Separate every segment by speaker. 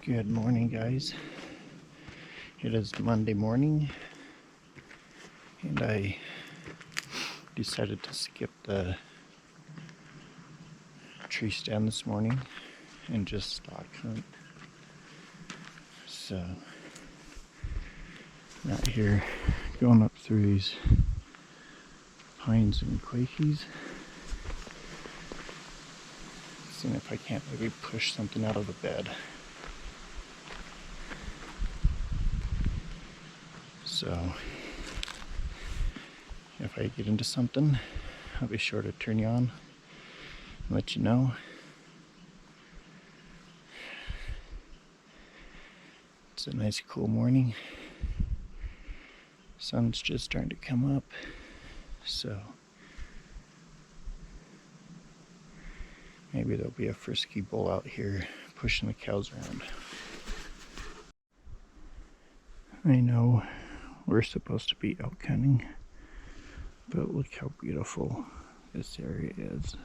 Speaker 1: Good morning, guys. It is Monday morning, and I decided to skip the tree stand this morning and just stock hunt. So, I'm out here going up through these pines and quakies, seeing if I can't maybe push something out of the bed. So, if I get into something, I'll be sure to turn you on and let you know. It's a nice cool morning. Sun's just starting to come up, so maybe there'll be a frisky bull out here pushing the cows around. I know we're supposed to be elk hunting, but look how beautiful this area is.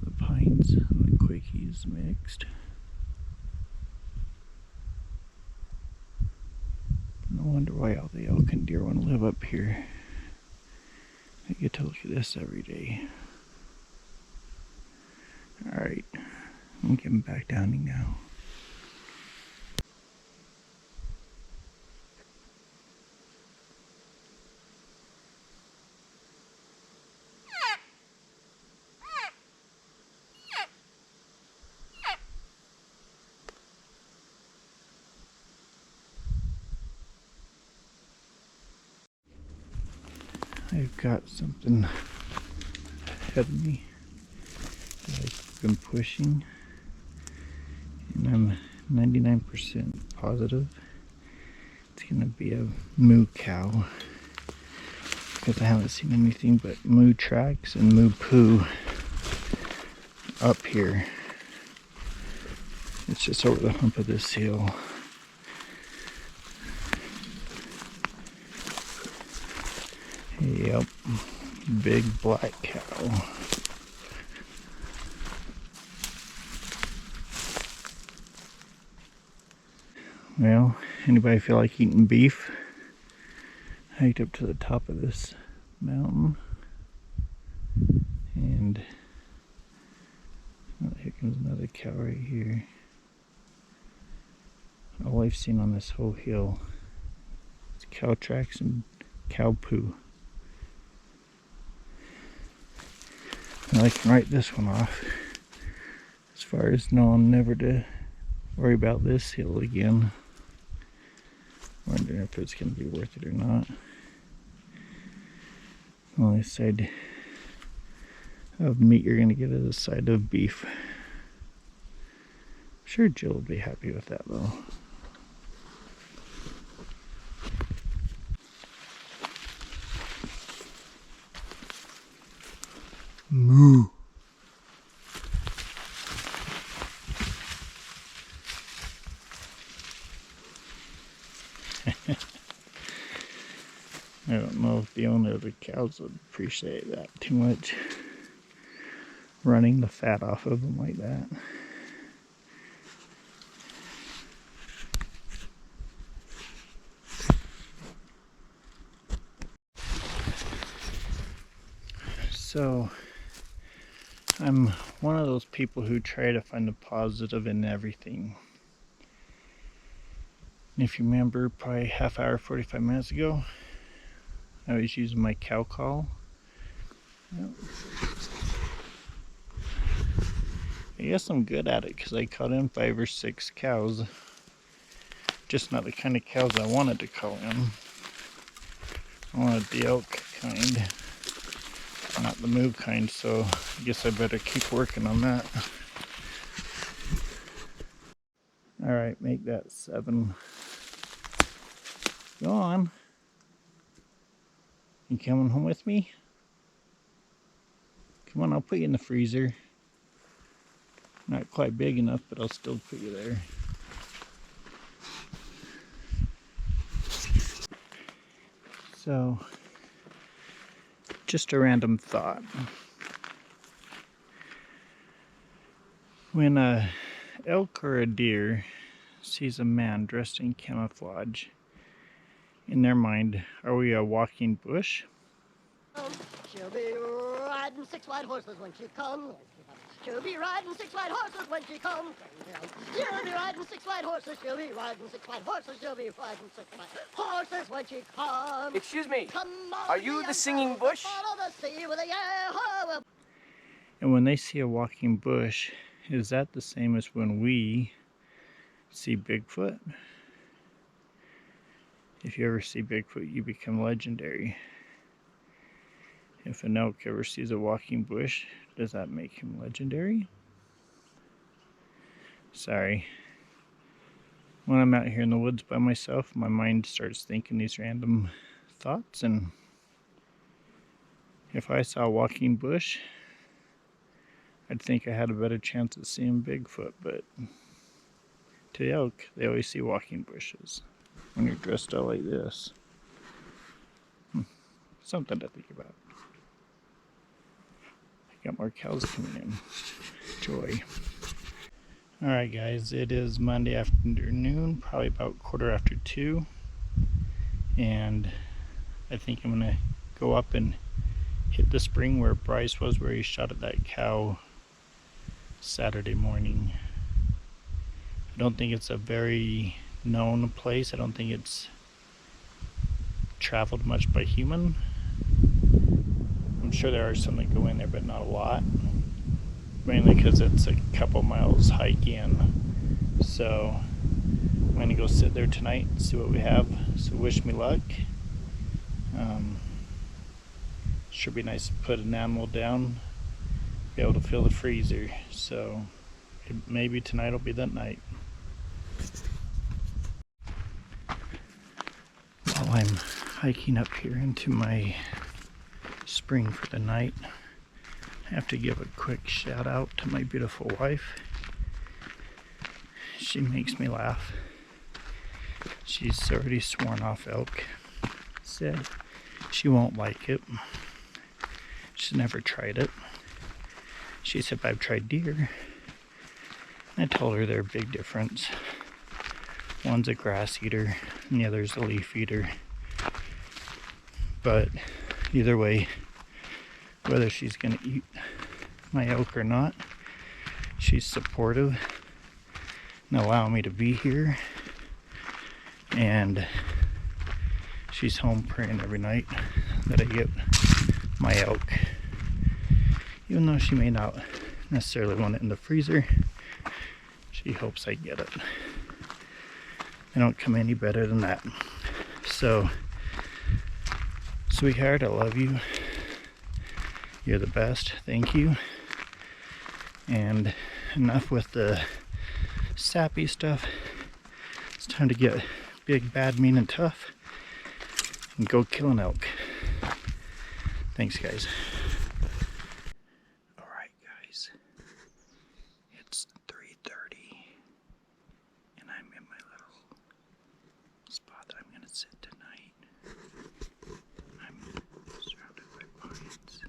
Speaker 1: The pines and the quakies mixed. No wonder why all the elk and deer want to live up here. I get to look at this every day. Alright, I'm getting back down now. I've got something ahead of me that I've been pushing, and I'm 99% positive it's going to be a moo cow, because I haven't seen anything but moo tracks and moo poo up here. It's just over the hump of this hill. Yep, big black cow. Well, anybody feel like eating beef? Hiked up to the top of this mountain, and oh, here comes another cow right here. All I've seen on this whole hill is cow tracks and cow poo. Well, I can write this one off as far as knowing never to worry about this hill again. Wondering if it's going to be worth it or not. The only side of meat you're going to get is a side of beef. I'm sure Jill will be happy with that though. Moo. I don't know if the owner of the cows would appreciate that too much. Running the fat off of them like that. So, I'm one of those people who try to find the positive in everything. And if you remember, probably half hour, 45 minutes ago, I was using my cow call. Yep. I guess I'm good at it because I caught in 5 or 6 cows. Just not the kind of cows I wanted to call in. I wanted the elk kind, not the moo kind, so I guess I better keep working on that. Alright, make that 7. Go on. You coming home with me? Come on, I'll put you in the freezer. Not quite big enough, but I'll still put you there. So, just a random thought. When elk or a deer sees a man dressed in camouflage, in their mind, are we a walking bush?
Speaker 2: She'll be riding 6 white horses when she comes. She'll be riding 6 white horses when she comes. She'll be riding 6 white horses. She'll be riding 6 white horses. She'll be riding 6 white horses when she comes.
Speaker 3: Excuse me, are you the singing bush?
Speaker 1: And when they see a walking bush, is that the same as when we see Bigfoot? If you ever see Bigfoot, you become legendary. If an elk ever sees a walking bush, does that make him legendary? Sorry. When I'm out here in the woods by myself, my mind starts thinking these random thoughts, and if I saw a walking bush, I'd think I had a better chance of seeing Bigfoot, but to the elk, they always see walking bushes when you're dressed out like this. Something to think about. I got more cows coming in. Joy. Alright guys, it is Monday afternoon, probably about 2:15, and I think I'm going to go up and hit the spring where Bryce was, where he shot at that cow Saturday morning. I don't think it's a very known place. I don't think it's traveled much by human. I'm sure there are some that go in there, but not a lot. Mainly because it's a couple miles hike in. So I'm going to go sit there tonight and see what we have. So wish me luck. Should be nice to put an animal down, be able to fill the freezer. So maybe tonight will be that night. While I'm hiking up here into my spring for the night, I have to give a quick shout out to my beautiful wife. She makes me laugh. She's already sworn off elk. Said she won't like it. She's never tried it. She said, I've tried deer. I told her they're a big difference. One's a grass eater and the other's a leaf eater. But either way, whether she's going to eat my elk or not, she's supportive and allowing me to be here. And she's home praying every night that I get my elk. Even though she may not necessarily want it in the freezer, she hopes I get it. I don't come any better than that. So, sweetheart, I love you. You're the best. Thank you. And enough with the sappy stuff. It's time to get big, bad, mean, and tough and go kill an elk. Thanks, guys. Alright, guys. It's 3:30 and I'm in my little spot that I'm going to sit tonight. I'm surrounded by pines.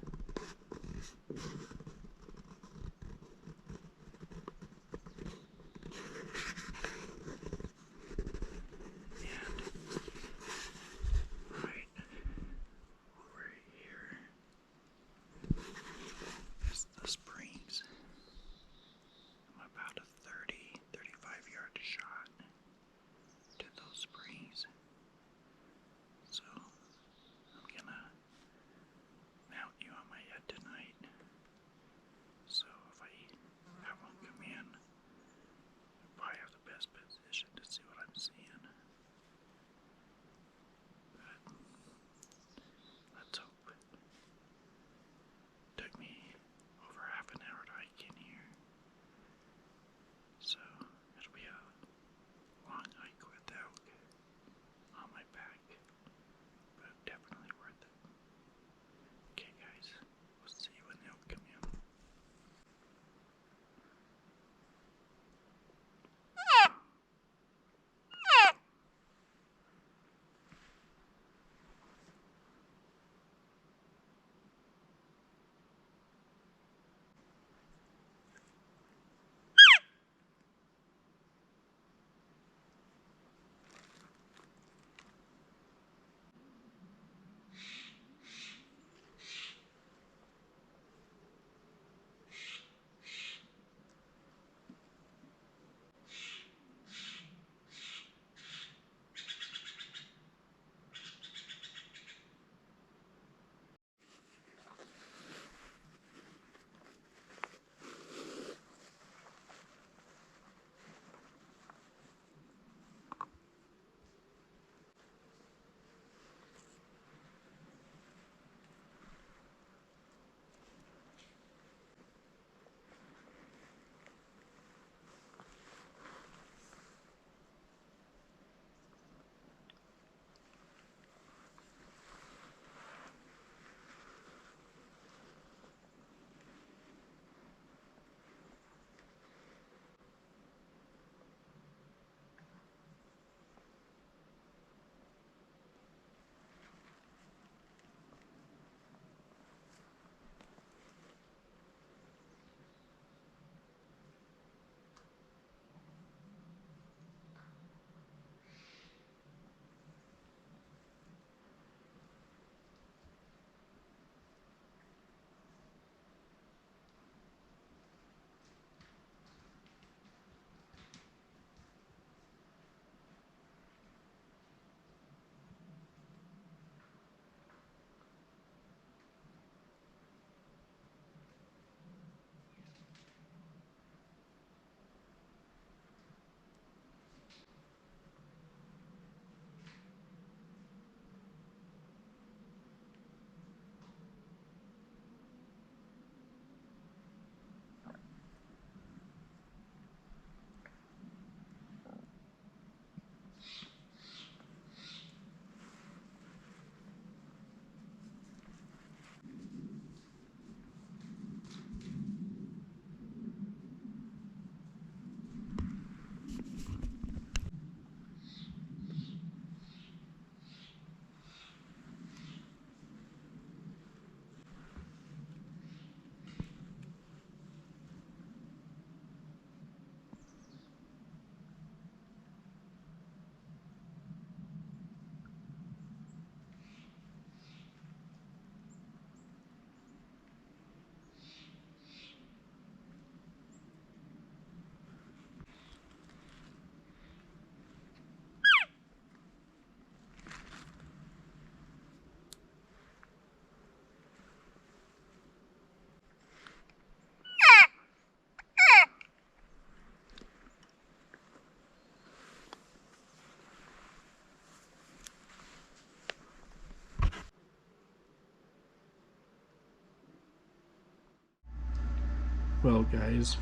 Speaker 1: Well, guys,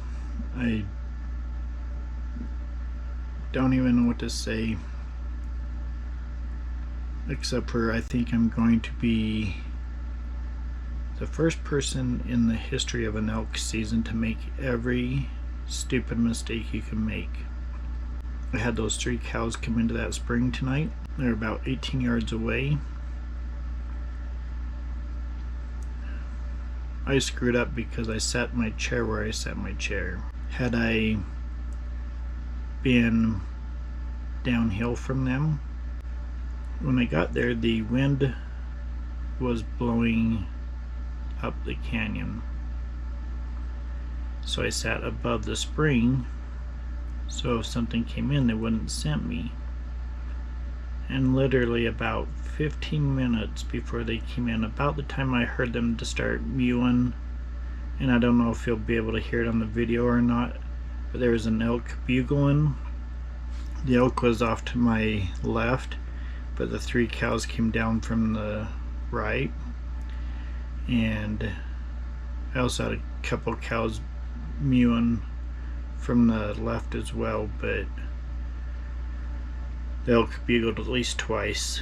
Speaker 1: I don't even know what to say, except for I think I'm going to be the first person in the history of an elk season to make every stupid mistake you can make. I had those 3 cows come into that spring tonight. They're about 18 yards away. I screwed up because I sat my chair where I sat my chair. Had I been downhill from them, when I got there, the wind was blowing up the canyon. So I sat above the spring, so if something came in, they wouldn't scent me. And literally about 15 minutes before they came in, about the time I heard them to start mewing, and I don't know if you'll be able to hear it on the video or not, but there was an elk bugling. The elk was off to my left, but the 3 cows came down from the right, and I also had a couple cows mewing from the left as well, but the elk bugled at least twice.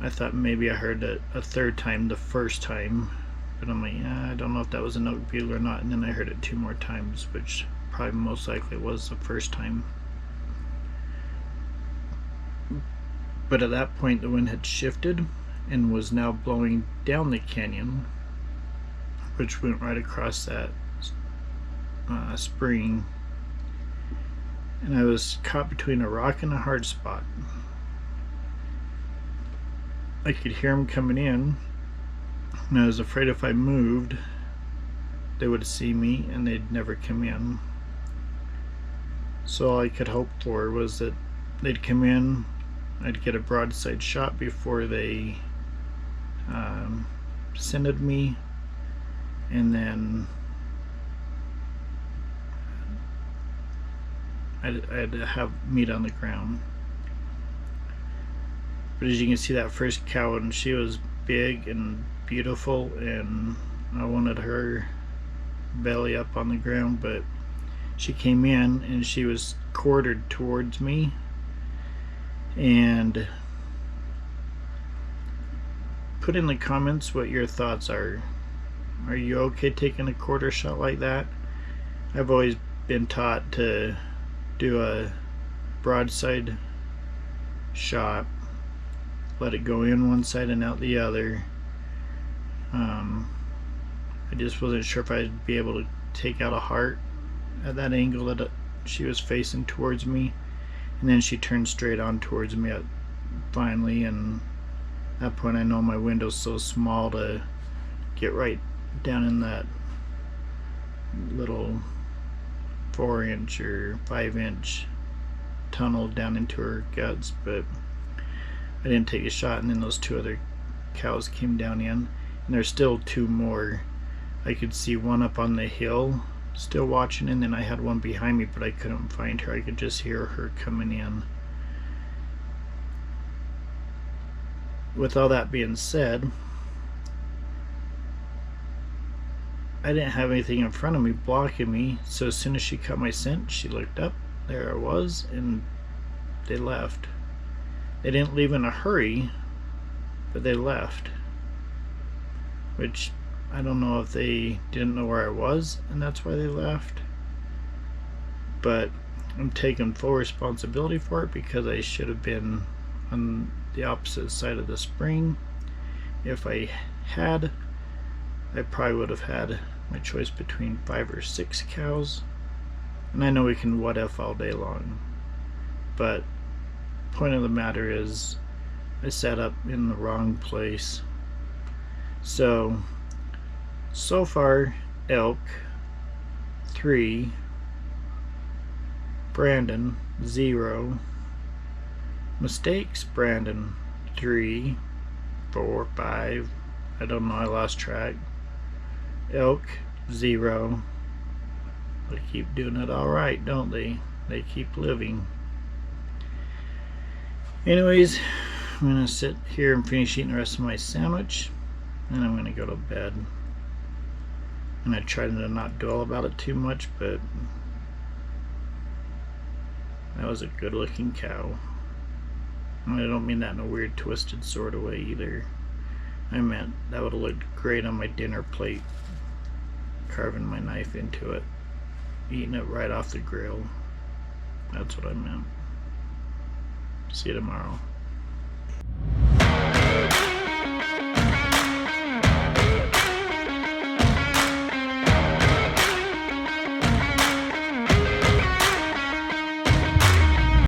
Speaker 1: I thought maybe I heard it a 3rd time the first time, but I'm like, I don't know if that was an elk bugle or not, and then I heard it 2 more times, which probably most likely was the first time. But at that point the wind had shifted and was now blowing down the canyon, which went right across that spring, and I was caught between a rock and a hard spot. I could hear them coming in, and I was afraid if I moved they would see me and they'd never come in. So all I could hope for was that they'd come in, I'd get a broadside shot before they scented me, and then I'd have meat on the ground. But as you can see, that first cow, and she was big and beautiful, and I wanted her belly up on the ground, but she came in and she was quartered towards me. And put in the comments what your thoughts are. Are you okay taking a quarter shot like that? I've always been taught to do a broadside shot, let it go in one side and out the other. I just wasn't sure if I'd be able to take out a heart at that angle that she was facing towards me, and then she turned straight on towards me finally, and at that point I know my window's so small to get right down in that little 4-inch or 5-inch tunnel down into her guts, but I didn't take a shot. And then those 2 other cows came down in, and there's still 2 more. I could see one up on the hill still watching, and then I had one behind me, but I couldn't find her. I could just hear her coming in. With all that being said, I didn't have anything in front of me blocking me, so as soon as she caught my scent, she looked up, there I was, and they left. They didn't leave in a hurry, but they left, which I don't know if they didn't know where I was and that's why they left, but I'm taking full responsibility for it because I should have been on the opposite side of the spring. If I had, I probably would have had my choice between 5 or 6 cows, and I know we can what if all day long, but point of the matter is I sat up in the wrong place. So far, elk 3, Brandon 0, mistakes Brandon 3, 4, 5, I don't know, I lost track. Elk 0. They keep doing it alright, don't they? They keep living. Anyways, I'm gonna sit here and finish eating the rest of my sandwich, and I'm gonna go to bed. And I tried to not dwell about it too much, but that was a good looking cow. And I don't mean that in a weird twisted sort of way either. I meant that would have looked great on my dinner plate, carving my knife into it, eating it right off the grill. That's what I meant. See you tomorrow.